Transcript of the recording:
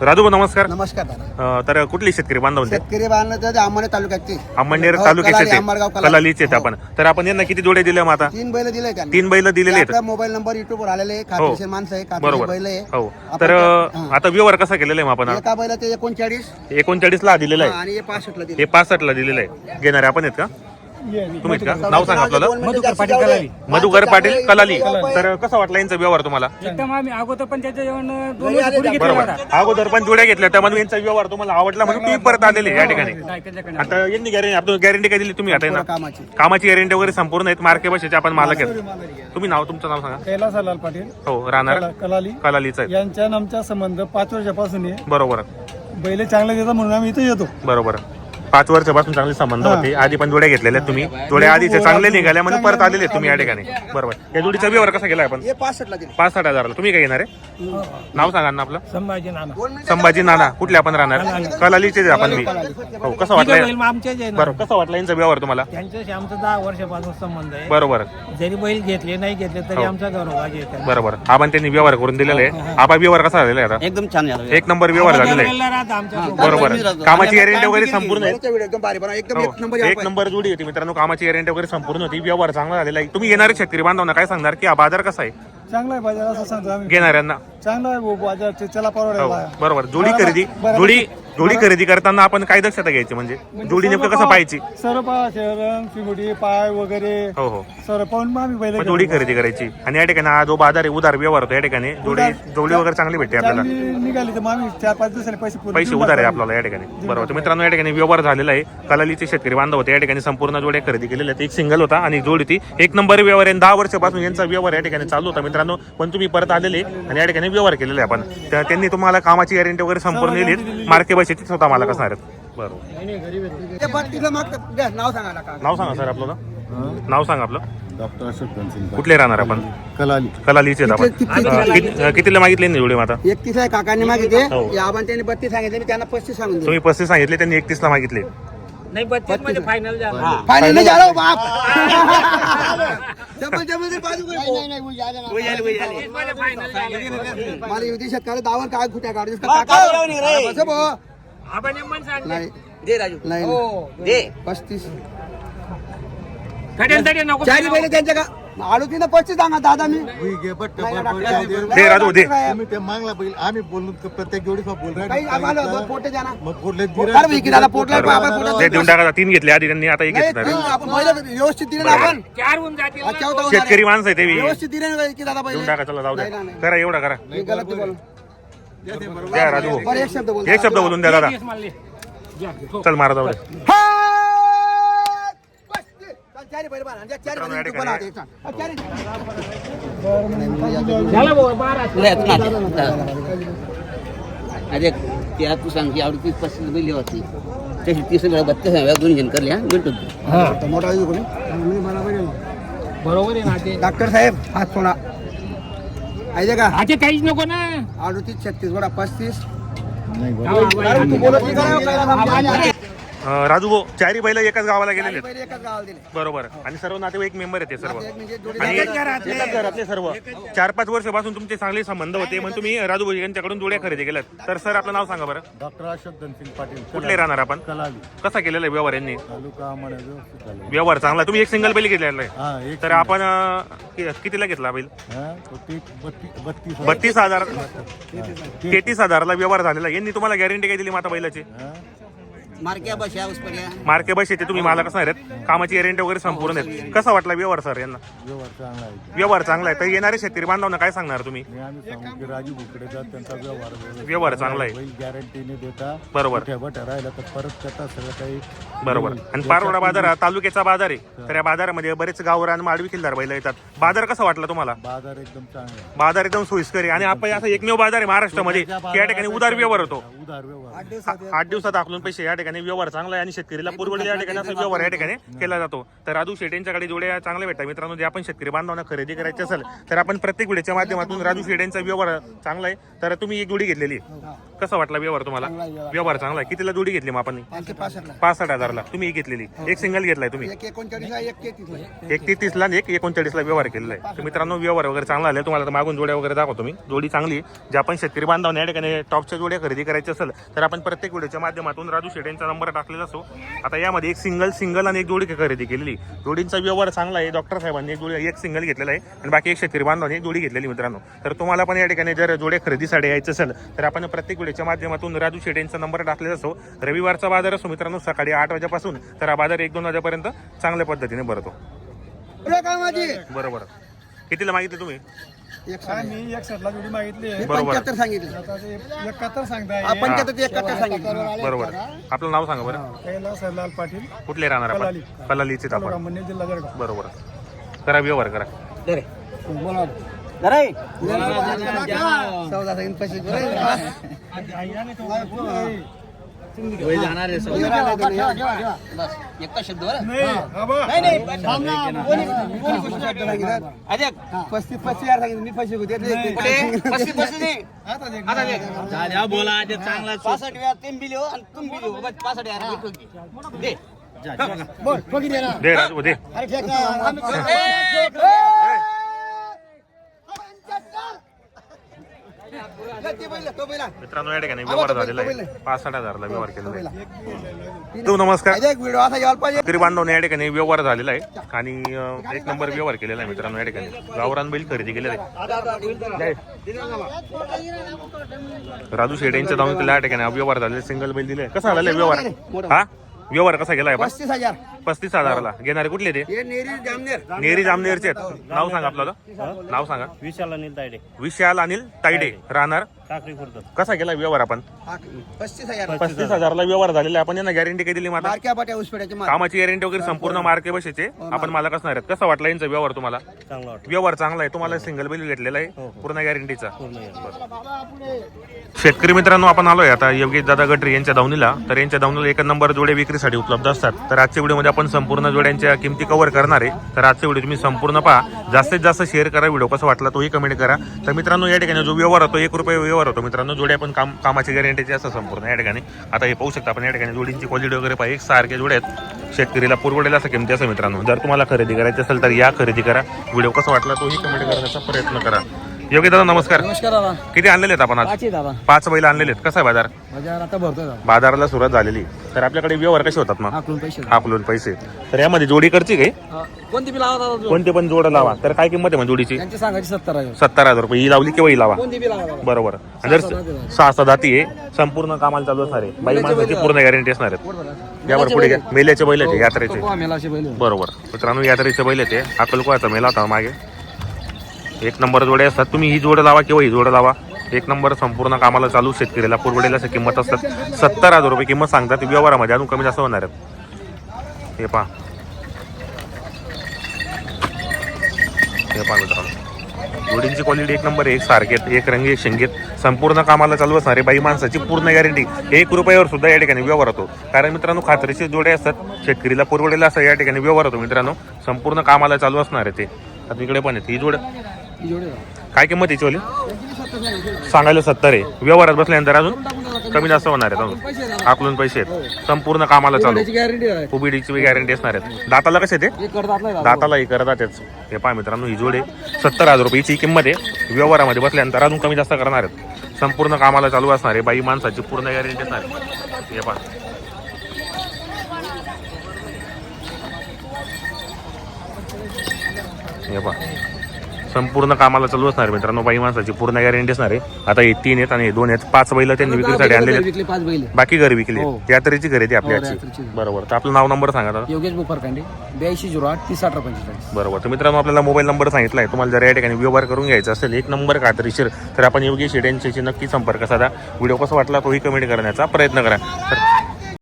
राजू नमस्कार. नमस्कार दादा. तर कुठली शेतकरी बांधव शेतकरी बांधव अंमळनेर तालुक्याचे अंमळनेर हो, तालुक्याचे अंबरगाव, कलालीचे आहेत आपण. तर आपण यांना किती जोडे दिले मग आता? 3 बैल दिले त्यांनी. 3 बैल दिलेले आहेत. आपला मोबाईल नंबर युट्यूब वर आलेले आहे. खात्रीशीर माणसं आहे, खात्रीशीर बरोबर बैल आहे. हो. आपण तर हां. आता व्यवहार कसा केलेला आहे मग आपण? एका बैलाचे 39 39 ला दिलेला आहे आणि हे 65 ला दिले. हे 65 ला दिलेलं आहे. घेणारे आपण आहेत का? तुम्हीच का? नाव सांगा आपल्याला. मधुकर पाटील कलाली. मधुकर पाटील कलाली. तर कसा वाटला यांचा व्यवहार तुम्हाला? एकदम आम्ही अगोदर पण त्याच्या जेवण 2 वर्ष पूर्वी घेतलेला बरोबर. होता. अगोदर पण जोड्या घेतल्या त्यामध्ये यांचा व्यवहार तुम्हाला आवडला म्हणून तुम्ही परत आलेले या ठिकाणी. काय त्याच्याकडे आता यांनी गॅरंटी काय दिली तुम्ही आता यांना? कामाची कामाची गॅरंटी वगैरे संपूर्ण आहेत. मार्के बसेचे आपण मालक आहेत. तुम्ही तुमचं नाव सांगा. कैलासलाल पाटील हो राहणार कलाली कलालीच आहे. यांच्या आणि आमचा संबंध 5 वर्षापासून आहे. बरोबर बैल चांगले देतात म्हणून आम्ही इथे येतो. बरोबर. 5 वर्षापासून चांगले संबंध होते. आधी पण जोड्या घेतलेल्या आहेत तुम्ही. जोड्या आधीचे चांगले निघाल्या म्हणून परत आलेले आहेत तुम्ही या ठिकाणी. बरोबर. या जोडीचा व्यवहार कसा केला आपण? हे 65 ला दिले. 65,000 ला. तुम्ही काय घेणार आहे? नाव सांगा ना आपलं. संभाजी नाना 2 मिनिटं संभाजी नाना. कुठले आपण राहणार? कलालीचे आपण मी. हो कसं वाटलं? आमच्याच आहे ना. बरोबर. कसं वाटलं यांचा व्यवहार तुम्हाला? त्यांच्याशी आमचा 10 वर्षापासून संबंध आहे. बरोबर जरी बैल घेतले नाही घेतले तरी आमचा गौरव आहे. बरोबर. आपण त्यांनी व्यवहार करून दिलेला आहे. आपण व्यवहार कसा झालेला आहे आता? एकदम छान झालं. 1 नंबर व्यवहार झालेला आहे. आमच्या बरोबर. कामाची गॅरंटी वगैरे संपूर्ण आहे. बैलाचा व्हिडिओ एकदम भारी बनवा. एकदम हो. 1 नंबर 1 नंबर जोडी होती मित्रांनो. कामाची गॅरंटी वगैरे संपूर्ण होती. व्यवहार चांगला झालेला आहे. तुम्ही येणारे शेतकरी बांधवांना काय सांगणार की हा बाजार कसा आहे चांगला आहे बाजार असं सांगतो आम्ही. घेणाऱ्यांना? चांगला आहे भाऊ बाजार त्याला हो परवडायला. बरोबर. जोडी खरेदी करताना आपण काय दक्षता घ्यायची म्हणजे जोडी नेमकं कसं पाहायची? सर्व रंग फिगुडी पाय वगैरे हो हो. सर्व पाहून मग आम्ही बैल मग जोडी खरेदी करायची. आणि या ठिकाणी हा जो बाजार आहे उधार व्यवहार होतो या ठिकाणी. जोडी वगैरे चांगली भेटते आपल्याला. निघाली तर मग आम्ही 4-5 दिवसांनी पैसे पैसे उधार आहे आपल्याला या ठिकाणी. बरोबर. तर मित्रांनो या ठिकाणी व्यवहार झालेला आहे. कलालीचे शेतकरी बांधव होते या ठिकाणी. संपूर्ण जोड्या खरेदी केलेल्या आहेत. एक सिंगल होता आणि जोडी ती 1 नंबर व्यवहार आहे. 10 वर्षापासून यांचा व्यवहार या ठिकाणी चालू होता मित्रांनो. पण तुम्ही परत आलेले आणि या ठिकाणी व्यवहार केलेले आपण. त्यांनी तुम्हाला कामाची गॅरंटी वगैरे संपूर्ण दिली. मार्के बसेची स्वतः मला कसं आहेत. बरोबर. ते 32 ला मागतात. द्या, नाव सांगा का? नाव सांगा सर आपलं. नाव सांगा आपलं. डॉक्टर अशोक धनसिंग कुठले राहणार आपण? कलाली. कलालीचे आपण. कितीला मागितले नाही जोडी आता? 31 आहे काकांनी मागितले. हो. या आपण त्यांनी 32 सांगितले. मी त्यांना 35 सांगून दिले. तुम्ही 35 सांगितले त्यांनी 31 ला मागितले. नाही 32 मध्ये फायनल झाला. फायनल नाही झालं बाप. जबरदस्त बाजू काय? नाही मला युती शेतकरी दावर काय खुट्या काढू बस भाऊ. आपण एम सांगितलं. नाही दे राजू. नाही हो दे. 35 तडे नको. चारी बैल त्यांच्या का आडू तिथं 35 सांगा दादा मी. दे राजू दे. तुम्ही ते मागला बैल आम्ही बोललो तर प्रत्येक जोडीचा बोल काही आम्हाला पोटे जाणार. मग कुठले पोटाला विकी दादा पोटला आपण पोटात ते देऊन टाका. 3 घेतले आधी त्यांनी. आता 1 नाही, घेतणार. तीन आपण बैल व्यवस्थित दिले ना आपण. 4 होऊन जातील. अच्छा, होता होणार शेतकरी आहे. माणसं आहे ते बी. व्यवस्थित दिले ना की दादा बैल देऊन टाका. चला जाऊ नाही, द्या. नाही. करा एवढा करा. मी गलत नाही बोललो. द्या राजू. बरं, एक शब्द बोल. एक शब्द बोलून द्या दादा. 30 मारले. घ्या, हो. चल मारा जाऊ दे. चारी बैल बारा. चारी मित्रांनो, बैल या तू ठिकाणी पण हात एक सांग. चारी. झाला भाऊ 12. अरे त्या तू सांग की आवडी 35 बैल होती तशी 30 32 दोन जण करल्या मिळतो. तो मोठा आहे कोणी? मी मला बैल. बरोबर आहे ना ते. डॉक्टर साहेब हात सोडा. ऐका का? आता काहीच नको ना. 38 36 वडा 35. हा, तू बोलत नाही का? राजू भाऊ चारी बैल एकाच गावाला गेलेले आहेत. बैल एकाच गावाला दिले. बरोबर. आणि सर्व नातेवाईक मेंबर आहेत ते सर्व. एक म्हणजे जोडी आणि एकाच घरातले सर्व 4-5 वर्षापासून तुमचे चांगले संबंध होते म्हणून तुम्ही राजू भाऊ यांच्याकडून जोड्या खरेदी केल्यात. तर सर आपलं नाव सांगा बरं. डॉक्टर अशोक धनसिंग पाटील कुठले राहणार आपण? कलाली. कसा केलेला आहे व्यवहार यांनी? तालुका आम्हाला व्यवस्थित झालं. व्यवहार चांगला. तुम्ही एक सिंगल बैल घेतलेला आहे. हा एक तर आपण कितीला घेतला बैल? हा, तो ते 32 32,000. 33,000ला व्यवहार झालेला. यांनी तुम्हाला गॅरंटी काय दिली माता बैलाची? मार्क्या बस उस पर मार्के बस येते तुम्ही मला कसं आहेत. कामाची गॅरंटी वगैरे संपूर्ण आहेत. कसा वाटला व्यवहार सर यांना? व्यवहार चांगला आहे. व्यवहार चांगला आहे. तर येणारे शेतकरी बांधवांना काय सांगणार तुम्ही? मी आम्ही सांगू की राजू भुकडे जात त्यांचा व्यवहार व्यवहार चांगला आहे. बैल गॅरंटीने देता. बरोबर. ठेबा राहिला तर परत करता सगळं काही. बरोबर. आणि पारोडा बाजार हा तालुक्याचा बाजार आहे. तर या बाजारामध्ये बरेच गावरान माडवी खिल्लार बैल येतात. बाजार कसा वाटला तुम्हाला? बाजार एकदम चांगला आहे. बाजार एकदम सोयीस्कर आहे. आणि आपण असं एकमेव बाजार आहे महाराष्ट्रामध्ये की या ठिकाणी उधार व्यवहार होतो. उधार व्यवहार. 8 दिवसात आकलून पैसे या ठिकाणी ठिकाणी व्यवहार चांगला आहे आणि शेतकरीला पुरवडेल या ठिकाणी असा व्यवहार या ठिकाणी केला जातो. तर राजू शेट यांच्याकडे जोड्या चांगल्या भेटतात मित्रांनो. जे आपण शेतकरी बांधवांना खरेदी करायची असेल तर आपण प्रत्येक व्हिडिओच्या माध्यमातून राजू शेट यांचा व्यवहार चांगला आहे. तर तुम्ही एक जोडी घेतलेली, कसा वाटला व्यवहार तुम्हाला? व्यवहार चांगला आहे. कितीला जोडी घेतली मग आपण? 65,000ला तुम्ही घेतलेली. एक सिंगल घेतलाय तुम्ही, 1,33ला आणि 1,39ला व्यवहार केलेला आहे. तर मित्रांनो व्यवहार वगैरे चांगला आले. तुम्हाला मागून जोड्या वगैरे दाखवतो मी. जोडी चांगली आहे. जे आपण शेतकरी बांधवांना या ठिकाणी टॉपच्या जोड्या खरेदी करायची असेल तर आपण प्रत्येक व्हिडिओच्या माध्यमातून राजू शेट यांचा नंबर टाकलेला असो. आता यामध्ये एक सिंगल आणि एक जोडी खरेदी केलेली. जोडींचा व्यवहार चांगला आहे. डॉक्टर साहेबांनी एक सिंगल घेतलेला आहे आणि बाकी एक शेतकरी बांधवांनी एक जोडी घेतलेली मित्रांनो. तर तुम्हाला पण या ठिकाणी जर जोड्या खरेदीसाठी यायचं असेल तर आपण प्रत्येक व्हिडिओच्या माध्यमातून राजू शेट यांचा नंबर टाकलेला असो. रविवारचा बाजार असो मित्रांनो, सकाळी 8 वाजेपासून तर हा बाजार 1-2 वाजेपर्यंत चांगल्या पद्धतीने भरतो. बरोबर. कितीला मागितले तुम्ही? मी 61ला जोडी मागितली आहे. बरोबर. 75 सांगितलं. आता ते 71 सांगताय. 75 सांगितलं. बरोबर. आपलं नाव सांगा बरं. कैलास सरलाल पाटील, कुठले राहणार आपण? कलालीचे आपण. ब्राह्मणी, जिल्हा जळगाव. बरोबर. करा व्यवहार करा. बोला. चौदा सांगितलं, 35 सांगितलं. मी 35 होते. बोला चांगला 65,000 तीन बिल हो आणि तुम बिल हो 65,000 दे. दे राजू दे. मित्रांनो या ठिकाणी व्यवहार झालेला आहे. 65,000ला व्यवहार केलेला आहे. तो नमस्कार. व्हिडिओ असा यायला पाहिजे. शेतकरी बांधवांनी या ठिकाणी व्यवहार झालेला आहे आणि एक नंबर व्यवहार केलेला आहे मित्रांनो. या ठिकाणी गावरान बैल खरेदी केलेला आहे. राजू शेट यांच्या दावणीला या ठिकाणी व्यवहार झालेला. सिंगल बैल दिले. कसा झालेला व्यवहार? हा व्यवहार कसा गेलाय? 35,000. 35,000ला घेणारे कुठले ते? हे नेरी जामनेर. नेरी जामनेरचे आहेत. नाव सांगा आपल्याला. नाव सांगा. विशाल अनिल तायडे, विशाल अनिल तायडे, राहणार टाकळी खुर्द. कसा गेला व्यवहार आपण? 35,000. 35,000ला व्यवहार झालेला आहे. आपण यांना गॅरंटी काय दिली माता? मार्क्या पाट्या उसपेड्याचे मार्क. कामाची गॅरंटी वगैरे संपूर्ण मार्के बसेचे आपण मालक असणार आहेत. कसा वाटला यांचा व्यवहार तुम्हाला? चांगला वाटतं. व्यवहार चांगला आहे. तुम्हाला सिंगल बिल घेतलेला आहे पूर्ण गॅरंटीचा. पूर्ण शेतकरी मित्रांनो आपण आलोय आता योगेश दादा गटरी यांच्या दावणीला. तर यांच्या दावणीला एक नंबर जोड्या विक्रीसाठी उपलब्ध असतात. तर आजच्या व्हिडिओमध्ये आपण संपूर्ण जोड्यांच्या किमती कव्हर करणार आहे. तर आजचा व्हिडिओ तुम्ही संपूर्ण पहा. जास्तीत जास्त शेअर करा. व्हिडिओ कसा वाटला तोही कमेंट करा. तर मित्रांनो या ठिकाणी जो व्यवहार होतो 1 रुपये व्यवहार होतो मित्रांनो. जोड्या पण कामाची गॅरंटीची असं संपूर्ण या ठिकाणी. आता हे पाहू शकता आपण या ठिकाणी जोडींची क्वालिटी वगैरे पाहिजे. सारख्या जोड्या आहेत. शेतकरीला पुरवडेल असं किमती असं मित्रांनो. जर तुम्हाला खरेदी करायची असेल तर या खरेदी करा. व्हिडिओ कसा वाटला तोही कमेंट करण्याचा प्रयत्न करा. योगी दादा नमस्कार. नमस्कार दादा. किती आणलेले आहेत आपण आज? 5 दादा. 5 बैल आणलेले आहेत. कसा आहे बाजार? बाजार आता भरतोय दादा. बाजाराला सुरुवात झालेली. तर आपल्याकडे व्यवहार कसे होतात मग? आकलून पैसे. हाकलून पैसे. तर यामध्ये जोडी करची काही कोणती बी लावा दादा. कोणते पण जोड लावा. तर काय किंमत आहे मग जोडीची? त्यांची सांगायची 70,000. 70,000 रुपये. ही लावली किंवा ही लावा. कोणती बी लावा दादा. बरोबर. आणि जर 6 दाती आहे संपूर्ण कामाला चालू असणार आहे. बाई माणसाची पूर्ण गॅरंटी असणार आहे. यावर पुढे घ्या. मेल्याचे बैल आहेत यात्रेचे. मेलाचे बैल. बरोबर. मित्रांनो यात्रेचे बैल आहेत. अक्कलकोयाचा मेला होता मागे. 1 नंबर जोडे असतात. तुम्ही ही जोड लावा किंवा ही जोड लावा. 1 नंबर संपूर्ण कामाला चालू. शेतकरीला पुरवडेल असं किंमत असतात. 70,000 रुपये किंमत सांगतात. व्यवहारामध्ये अजून कमी जास्त होणार आहेत. हे पहा. हे पहा मित्रांनो जोडींची क्वालिटी 1 नंबर आहे. एक सारखेत, एक रंगी, एक शिंगेत संपूर्ण कामाला चालू असणारे बाई माणसाची पूर्ण गॅरंटी. 1 रुपयावर सुद्धा या ठिकाणी व्यवहार होतो. कारण मित्रांनो खात्रीशीर जोडे असतात. शेतकरीला पुरवडेला असं या ठिकाणी व्यवहार होतो मित्रांनो. संपूर्ण कामाला चालू असणार आहे ते. आता इकडे पण आहेत ही जोड. काय किंमत याची वाली? सांगायला 70 आहे. व्यवहारात बसल्यानंतर अजून कमी जास्त होणार आहेत. आकलून पैसे आहेत. संपूर्ण कामाला चालू. उबीडीची गॅरंटी असणार आहेत. दाताला कसे ते? दाताला ही करतात. हे पहा मित्रांनो ही जोड आहे. 70,000 रुपयाची किंमत आहे. व्यवहारामध्ये बसल्यानंतर अजून कमी जास्त करणार आहेत. संपूर्ण कामाला चालू असणार आहे. बाई माणसाची पूर्ण गॅरंटी असणार आहे. हे पहा. हे पहा संपूर्ण कामाला चालू असणार मित्रांनो. बाई माणसाची पूर्ण गॅरंटी असणार आहे. आता हे 3 आहेत आणि हे 2 आहेत. 5 बैल त्यांनी विक्रीसाठी आणलेले. बाकी घरी विकले. यात्रेची खरेदी आपल्याची. बरोबर. तर आपलं नाव नंबर सांगा दादा. योगेश बुफरकांडे 8208 301845. बरोबर. तर मित्रांनो आपल्याला मोबाईल नंबर सांगितला आहे. तुम्हाला जर या ठिकाणी व्यवहार करून घ्यायचा असेल 1 नंबर खात्रीशीर तर आपण योगेश शेट यांच्याशी नक्की संपर्क साधा. व्हिडिओ कसा वाटला तोही कमेंट करण्याचा प्रयत्न करा. तर